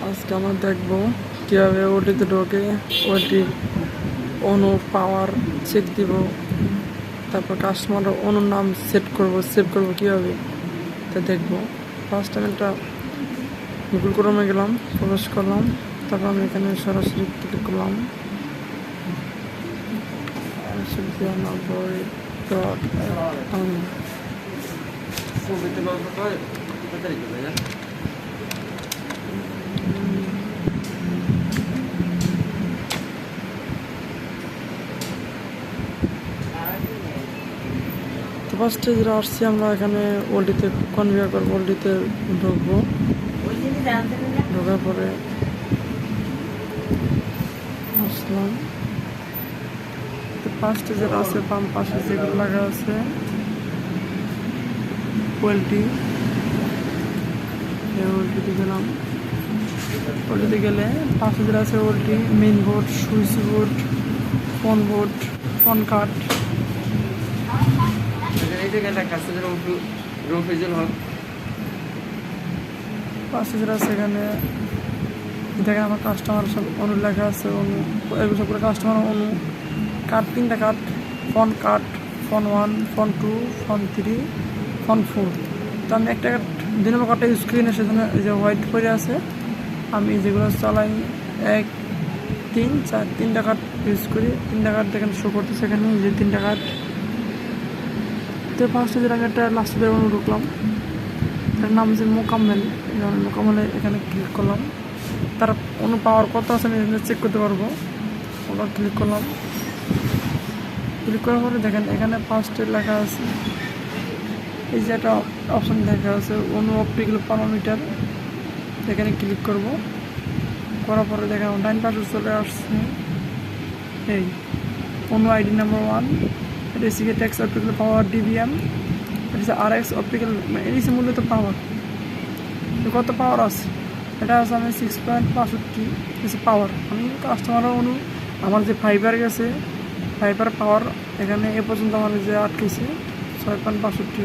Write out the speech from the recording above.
আজকে আমরা দেখবো কীভাবে ওটিতে ঢোকে, ওটি অনু পাওয়ার চেক দিব, তারপর কাস্টমার অনুর নাম সেভ করবো কীভাবে তা দেখবো। ফার্স্ট আমি একটা গুগল ক্রোমে গেলাম, প্রবেশ করলাম, তারপর আমি এখানে সরাসরি ক্লিক করলাম 92.com। তো ফার্স্টে যেটা আসছি আমরা এখানে ওল্ডিতে কনফিগার করবো, ওল্ডিতে ঢুকবো, ঢোকার পরে আসলাম। তো ফার্স্টে যেটা আছে বাম পাশে যেগুলো লাগা আছে ওয়েলটি, ওয়েলটিতে গেলাম। ওয়েলটিতে গেলে পাশে যেটা আছে ওয়েলটি, main board, switch board, phone card, পাশে যেটা আছে এখানে দেখেন আমার কাস্টমার সব অনু লেখা আছে, অনু এগুলো সবগুলো কাস্টমার অনু কার্ড, 3টা card, phone card, phone 1, phone 2, phone 3, phone 4। তো আমি একটা 2 নম্বর কার্ডটা ইউজ করি না, সেজন্য এই যে হোয়াইট করে আছে। আমি যেগুলো চালাই 1, 3, 4 3টা কার্ড ইউজ করি। 3টা কার্ড দেখেন শো করতেছে এখানে, যে 3টা কার্ড। তো ফার্স্টে যেটা আমি একটা লাস্টে অনু ঢুকলাম, তার নাম হচ্ছে মোকাম্মেল। মোকাম্মেলে এখানে ক্লিক করলাম, তার অনু পাওয়ার কত আছে আমি চেক করতে পারবো। ওটা ক্লিক করলাম, ক্লিক করার পরে দেখেন এখানে ফার্স্টে লেখা আছে, এই যে একটা অপশন দেখা আছে অনু অপটিক্যাল পারোমিটার, এখানে ক্লিক করব। করার পরে দেখেন ডাইন পাশে চলে আসছে এই অনু আইডি নাম্বার 1, এটা হচ্ছে টেক্স অপটিক্যাল পাওয়ার ডিবিএম, এটা হচ্ছে RX অপটিক্যাল, এর হচ্ছে মূলত পাওয়ার। কত পাওয়ার আছে এটা আছে আমি 6.65 হচ্ছে পাওয়ার। আমি কাস্টমারও অনু আমার যে ফাইবার গেছে, ফাইবার পাওয়ার এখানে এ পর্যন্ত আমার যে আটকেছে 6.65।